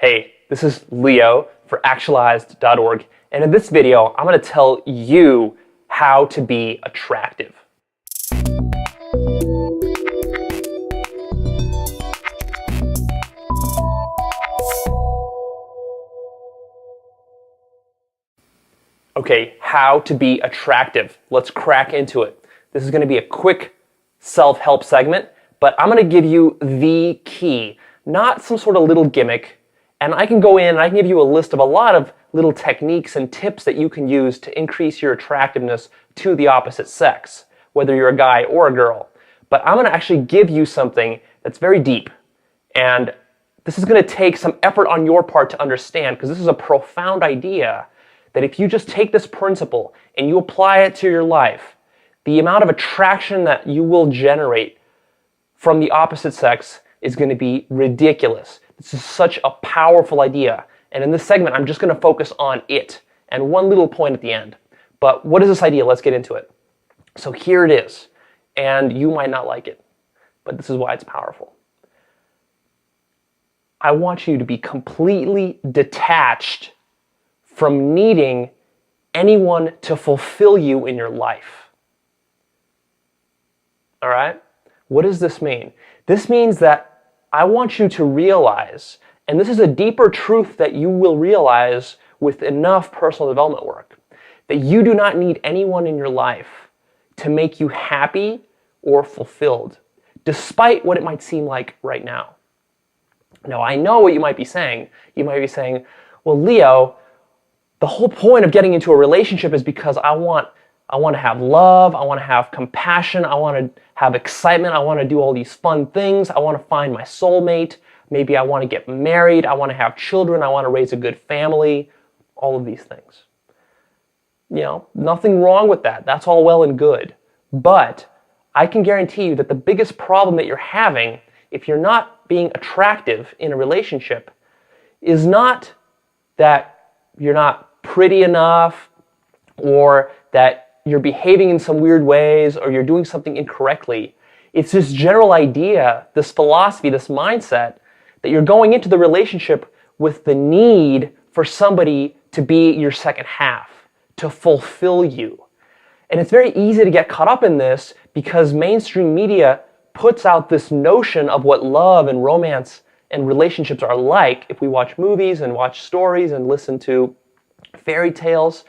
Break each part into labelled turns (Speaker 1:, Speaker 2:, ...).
Speaker 1: Hey, this is Leo for actualizegorg, and in this video, I'm going to tell you how to be attractive. Okay, how to be attractive. Let's crack into it. This is going to be a quick self-help segment, but I'm going to give you the key, not some sort of little gimmick. And I can go in and I can give you a list of a lot of little techniques and tips that you can use to increase your attractiveness to the opposite sex, whether you're a guy or a girl. But I'm going to actually give you something that's very deep. And this is going to take some effort on your part to understand, because this is a profound idea that if you just take this principle and you apply it to your life, the amount of attraction that you will generate from the opposite sex is going to be ridiculous. This is such a powerful idea. And in this segment, I'm just going to focus on it and one little point at the end. But what is this idea? Let's get into it. So here it is. And you might not like it, but this is why it's powerful. I want you to be completely detached from needing anyone to fulfill you in your life. All right? What does this mean? This means that I want you to realize, and this is a deeper truth that you will realize with enough personal development work, that you do not need anyone in your life to make you happy or fulfilled, despite what it might seem like right now. Now, I know what you might be saying. You might be saying, well, Leo, the whole point of getting into a relationship is because I want to have love, I want to have compassion, I want to have excitement, I want to do all these fun things, I want to find my soulmate, maybe I want to get married, I want to have children, I want to raise a good family, all of these things. You know, nothing wrong with that. That's all well and good. But I can guarantee you that the biggest problem that you're having, if you're not being attractive in a relationship, is not that you're not pretty enough, or that you're behaving in some weird ways, or you're doing something incorrectly. It's this general idea, this philosophy, this mindset that you're going into the relationship with the need for somebody to be your second half, to fulfill you. And it's very easy to get caught up in this because mainstream media puts out this notion of what love and romance and relationships are like. If we watch movies and watch stories and listen to fairy tales,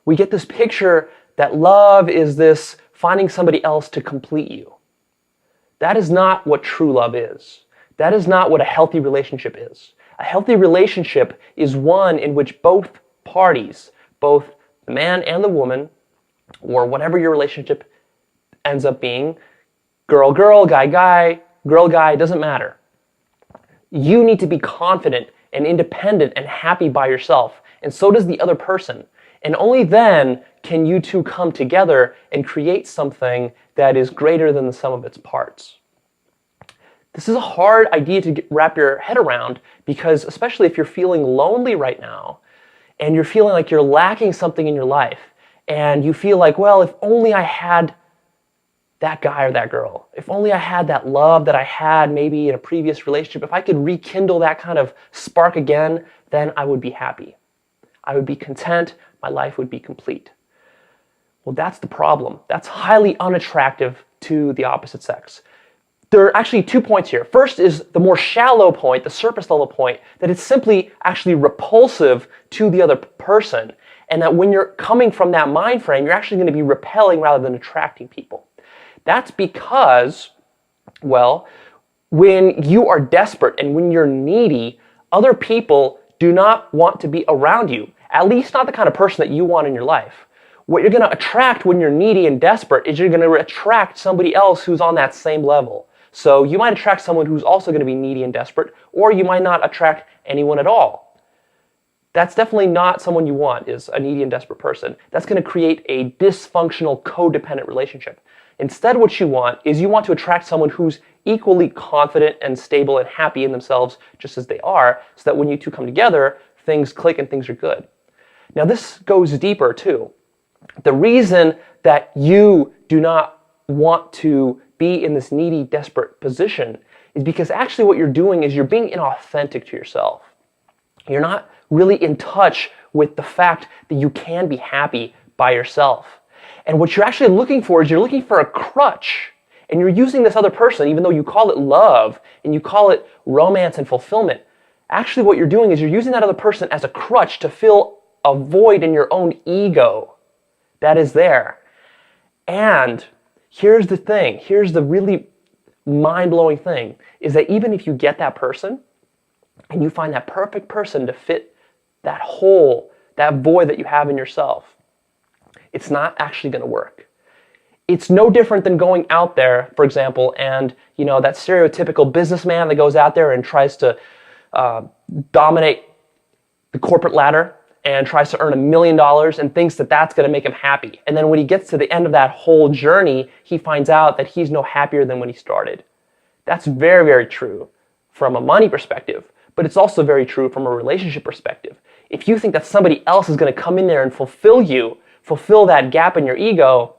Speaker 1: we get this picture that love is this finding somebody else to complete you. That is not what true love is. That is not what a healthy relationship is. A healthy relationship is one in which both parties, both the man and the woman, or whatever your relationship ends up being, girl-girl, guy-guy, girl-guy, doesn't matter. You need to be confident and independent and happy by yourself, and so does the other person. And only then can you two come together and create something that is greater than the sum of its parts. This is a hard idea to wrap your head around, because especially if you're feeling lonely right now and you're feeling like you're lacking something in your life, and you feel like, well, if only I had that guy or that girl, if only I had that love that I had maybe in a previous relationship, if I could rekindle that kind of spark again, then I would be happy. I would be content, my life would be complete. Well, that's the problem. That's highly unattractive to the opposite sex. There are actually 2 points here. First is the more shallow point, the surface level point, that it's simply actually repulsive to the other person, and that when you're coming from that mind frame, you're actually going to be repelling rather than attracting people. That's because, well, when you are desperate and when you're needy, other people do not want to be around you, at least not the kind of person that you want in your life. What you're going to attract when you're needy and desperate is you're going to attract somebody else who's on that same level. So you might attract someone who's also going to be needy and desperate, or you might not attract anyone at all. That's definitely not someone you want, is a needy and desperate person. That's going to create a dysfunctional, codependent relationship. Instead, what you want is you want to attract someone who's equally confident and stable and happy in themselves just as they are, so that when you two come together, things click and things are good. Now, this goes deeper too. The reason that you do not want to be in this needy, desperate position is because actually what you're doing is you're being inauthentic to yourself. You're not really in touch with the fact that you can be happy by yourself. And what you're actually looking for is you're looking for a crutch. And you're using this other person, even though you call it love and you call it romance and fulfillment. Actually, what you're doing is you're using that other person as a crutch to fill a void in your own ego that is there. And here's the thing, here's the really mind-blowing thing, is that even if you get that person and you find that perfect person to fit that hole, that void that you have in yourself, it's not actually going to work. It's no different than going out there, for example, and that stereotypical businessman that goes out there and tries to dominate the corporate ladder and tries to earn $1 million and thinks that that's going to make him happy. And then when he gets to the end of that whole journey, he finds out that he's no happier than when he started. That's very, very true from a money perspective, but it's also very true from a relationship perspective. If you think that somebody else is going to come in there and fulfill that gap in your ego,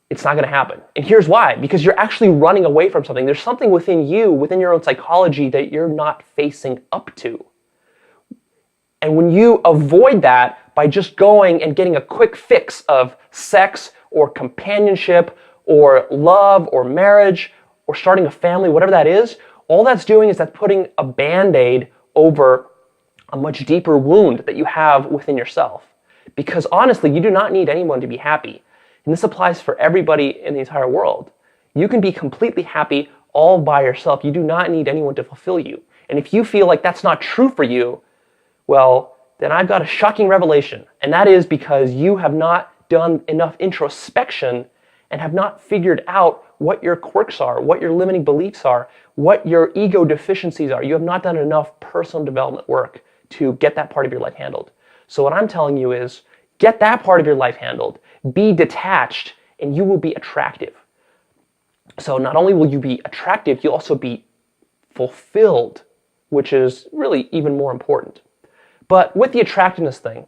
Speaker 1: it's not going to happen. And here's why. Because you're actually running away from something. There's something within you, within your own psychology, that you're not facing up to. And when you avoid that by just going and getting a quick fix of sex or companionship or love or marriage or starting a family, whatever that is, all that's doing is that's putting a Band-Aid over a much deeper wound that you have within yourself. Because honestly, you do not need anyone to be happy. And this applies for everybody in the entire world. You can be completely happy all by yourself. You do not need anyone to fulfill you. And if you feel like that's not true for you, well, then I've got a shocking revelation. And that is because you have not done enough introspection and have not figured out what your quirks are, what your limiting beliefs are, what your ego deficiencies are. You have not done enough personal development work to get that part of your life handled. So what I'm telling you is, get that part of your life handled. Be detached, and you will be attractive. So not only will you be attractive, you'll also be fulfilled, which is really even more important. But with the attractiveness thing,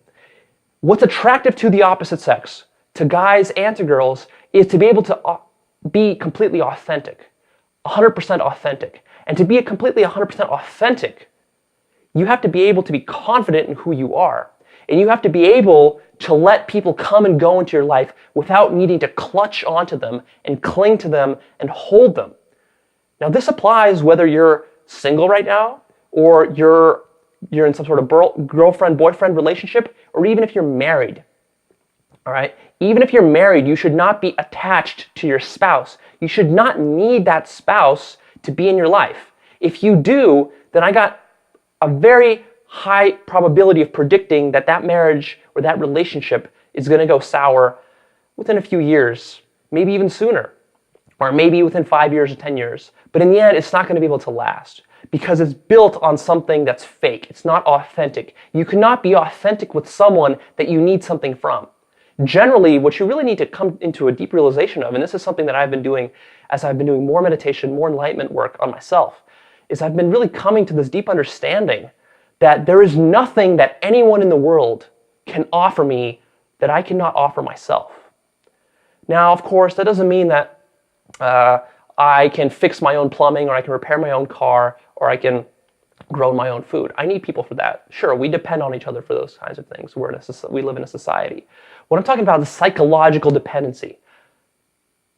Speaker 1: what's attractive to the opposite sex, to guys and to girls, is to be able to be completely authentic, 100% authentic. And to be completely 100% authentic, you have to be able to be confident in who you are. And you have to be able to let people come and go into your life without needing to clutch onto them and cling to them and hold them. Now this applies whether you're single right now or you're in some sort of girlfriend-boyfriend relationship, or even if you're married. All right? Even if you're married, you should not be attached to your spouse. You should not need that spouse to be in your life. If you do, then I got a very high probability of predicting that that marriage or that relationship is going to go sour within a few years, maybe even sooner, or maybe within 5 years or 10 years. But in the end, it's not going to be able to last because it's built on something that's fake. It's not authentic. You cannot be authentic with someone that you need something from. Generally, what you really need to come into a deep realization of, and this is something that I've been doing as I've been doing more meditation, more enlightenment work on myself, is I've been really coming to this deep understanding that there is nothing that anyone in the world can offer me that I cannot offer myself. Now, of course, that doesn't mean that I can fix my own plumbing, or I can repair my own car, or I can grow my own food. I need people for that. Sure, we depend on each other for those kinds of things. We live in a society. What I'm talking about is psychological dependency.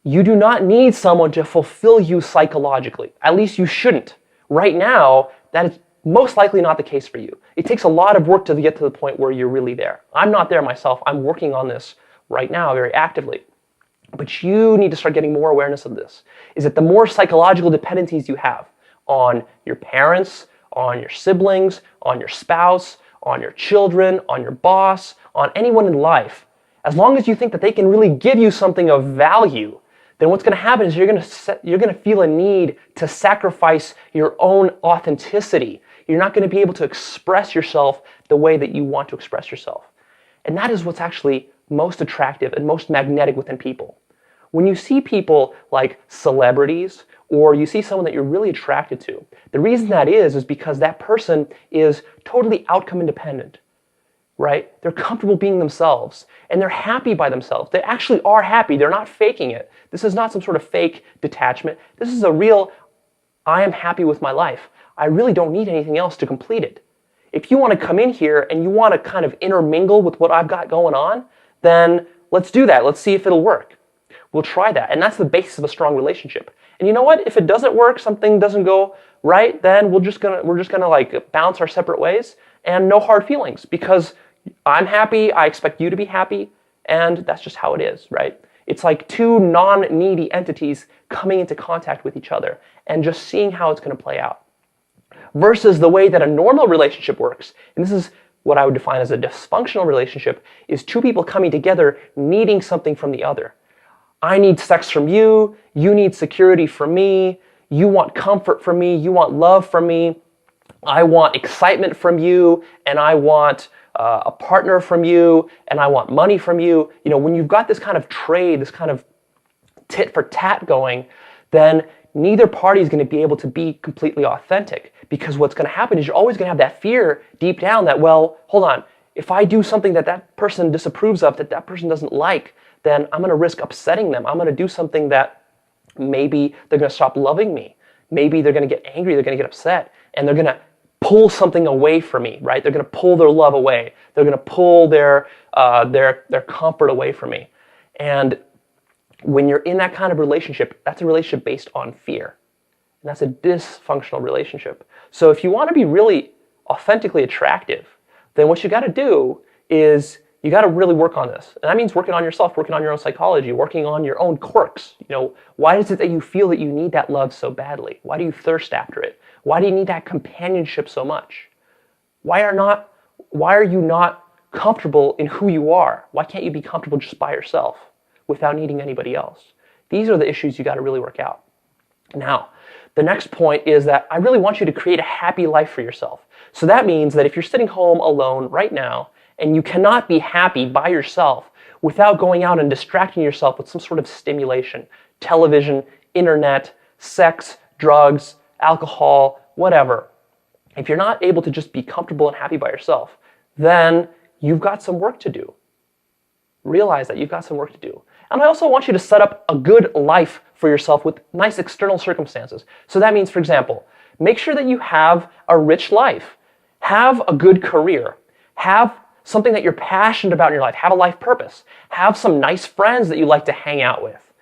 Speaker 1: You do not need someone to fulfill you psychologically. At least you shouldn't. Right now, that is most likely not the case for you. It takes a lot of work to get to the point where you're really there. I'm not there myself. I'm working on this right now very actively. But you need to start getting more awareness of this, is that the more psychological dependencies you have on your parents, on your siblings, on your spouse, on your children, on your boss, on anyone in life, as long as you think that they can really give you something of value, then what's going to happen is you're going to feel a need to sacrifice your own authenticity. You're not going to be able to express yourself the way that you want to express yourself. And that is what's actually most attractive and most magnetic within people. When you see people like celebrities, or you see someone that you're really attracted to, the reason that is because that person is totally outcome independent, right? They're comfortable being themselves, and they're happy by themselves. They actually are happy. They're not faking it. This is not some sort of fake detachment. This is a real, I am happy with my life. I really don't need anything else to complete it. If you want to come in here and you want to kind of intermingle with what I've got going on, then let's do that. Let's see if it'll work. We'll try that. And that's the basis of a strong relationship. And you know what? If it doesn't work, something doesn't go right, then we're just gonna like bounce our separate ways, and no hard feelings, because I'm happy, I expect you to be happy, and that's just how it is, right? It's like two non-needy entities coming into contact with each other and just seeing how it's going to play out. Versus the way that a normal relationship works, and this is what I would define as a dysfunctional relationship, is two people coming together needing something from the other. I need sex from you, you need security from me, you want comfort from me, you want love from me, I want excitement from you, and I want a partner from you, and I want money from you. You know, when you've got this kind of trade, this kind of tit for tat going, then neither party is going to be able to be completely authentic, because what's going to happen is you're always going to have that fear deep down that, well, hold on, if I do something that that person disapproves of, that that person doesn't like, then I'm going to risk upsetting them. I'm going to do something that maybe they're going to stop loving me. Maybe they're going to get angry, they're going to get upset, and they're going to pull something away from me, right? They're going to pull their love away. They're going to pull their comfort away from me. And when you're in that kind of relationship, that's a relationship based on fear. And that's a dysfunctional relationship. So if you want to be really authentically attractive, then what you got to do is you got to really work on this. And that means working on yourself, working on your own psychology, working on your own quirks. You know, why is it that you feel that you need that love so badly? Why do you thirst after it? Why do you need that companionship so much? Why are you not comfortable in who you are? Why can't you be comfortable just by yourself without needing anybody else? These are the issues you got to really work out. Now, the next point is that I really want you to create a happy life for yourself. So that means that if you're sitting home alone right now and you cannot be happy by yourself without going out and distracting yourself with some sort of stimulation, television, internet, sex, drugs, alcohol, whatever. If you're not able to just be comfortable and happy by yourself, then you've got some work to do. Realize that you've got some work to do. And I also want you to set up a good life for yourself with nice external circumstances. So that means, for example, make sure that you have a rich life. Have a good career. Have something that you're passionate about in your life. Have a life purpose. Have some nice friends that you like to hang out with.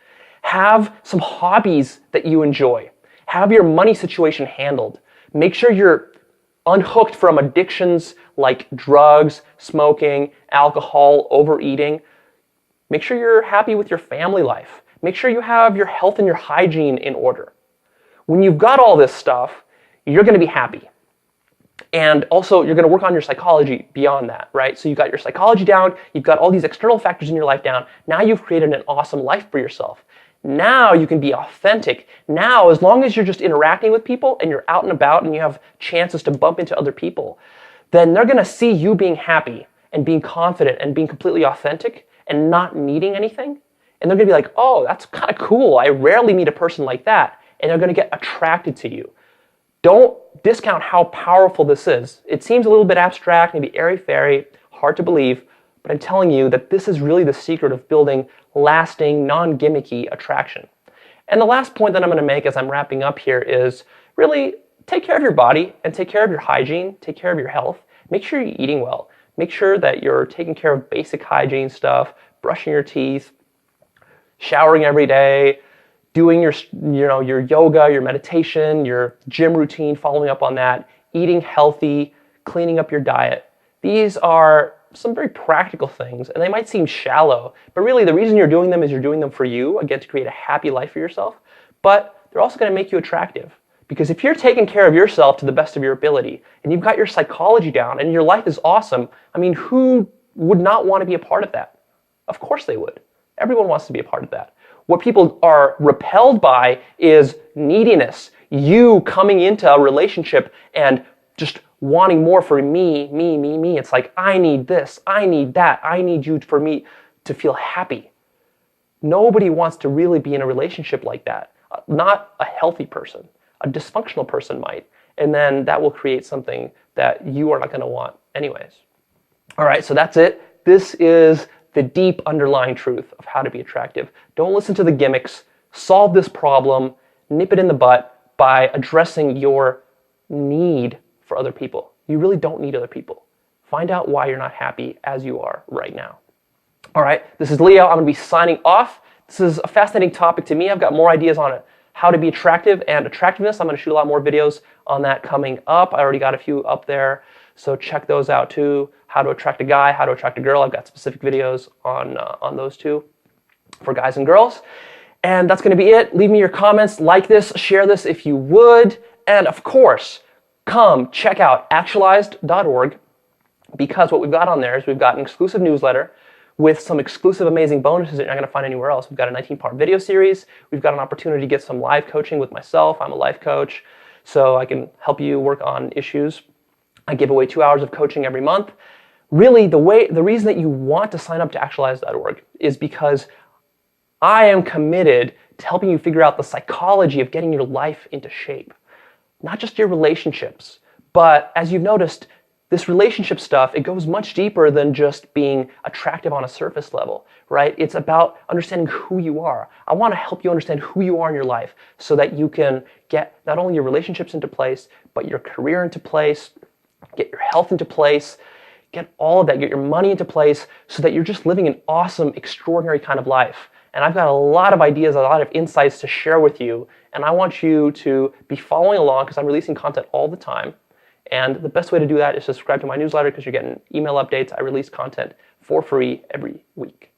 Speaker 1: Have some hobbies that you enjoy. Have your money situation handled. Make sure you're unhooked from addictions like drugs, smoking, alcohol, overeating. Make sure you're happy with your family life. Make sure you have your health and your hygiene in order. When you've got all this stuff, you're going to be happy. And also, you're going to work on your psychology beyond that, right? So you've got your psychology down, you've got all these external factors in your life down. Now you've created an awesome life for yourself. Now you can be authentic. Now, as long as you're just interacting with people and you're out and about and you have chances to bump into other people, then they're going to see you being happy and being confident and being completely authentic and not needing anything. And they're going to be like, oh, that's kind of cool. I rarely meet a person like that. And they're going to get attracted to you. Don't discount how powerful this is. It seems a little bit abstract, maybe airy-fairy, hard to believe, but I'm telling you that this is really the secret of building lasting, non-gimmicky attraction. And the last point that I'm going to make as I'm wrapping up here is really take care of your body and take care of your hygiene, take care of your health. Make sure you're eating well. Make sure that you're taking care of basic hygiene stuff, brushing your teeth, showering every day, doing your yoga, your meditation, your gym routine, following up on that, eating healthy, cleaning up your diet. These are some very practical things, and they might seem shallow, but really the reason you're doing them is you're doing them for you, again, to create a happy life for yourself, but they're also going to make you attractive. Because if you're taking care of yourself to the best of your ability, and you've got your psychology down, and your life is awesome, I mean, who would not want to be a part of that? Of course they would. Everyone wants to be a part of that. What people are repelled by is neediness. You coming into a relationship and just wanting more for me. It's like, I need this, I need that, I need you for me to feel happy. Nobody wants to really be in a relationship like that. Not a healthy person. A dysfunctional person might. And then that will create something that you are not going to want anyways. All right, so that's it. This is the deep underlying truth of how to be attractive. Don't listen to the gimmicks. Solve this problem. Nip it in the butt by addressing your need for other people. You really don't need other people. Find out why you're not happy as you are right now. All right, this is Leo. I'm going to be signing off. This is a fascinating topic to me. I've got more ideas on it. How to be attractive and attractiveness. I'm going to shoot a lot more videos on that coming up. I already got a few up there, so check those out too. How to attract a guy, how to attract a girl. I've got specific videos on those two for guys and girls. And that's going to be it. Leave me your comments, like this, share this if you would. And of course, come check out actualized.org, because what we've got on there is we've got an exclusive newsletter with some exclusive amazing bonuses that you're not going to find anywhere else. We've got a 19-part video series. We've got an opportunity to get some live coaching with myself. I'm a life coach, so I can help you work on issues. I give away 2 hours of coaching every month. Really, the reason that you want to sign up to actualize.org is because I am committed to helping you figure out the psychology of getting your life into shape. Not just your relationships, but as you've noticed, this relationship stuff, it goes much deeper than just being attractive on a surface level, right? It's about understanding who you are. I want to help you understand who you are in your life so that you can get not only your relationships into place, but your career into place, get your health into place, get all of that, get your money into place so that you're just living an awesome, extraordinary kind of life. And I've got a lot of ideas, a lot of insights to share with you, and I want you to be following along because I'm releasing content all the time. And the best way to do that is to subscribe to my newsletter because you're getting email updates. I release content for free every week.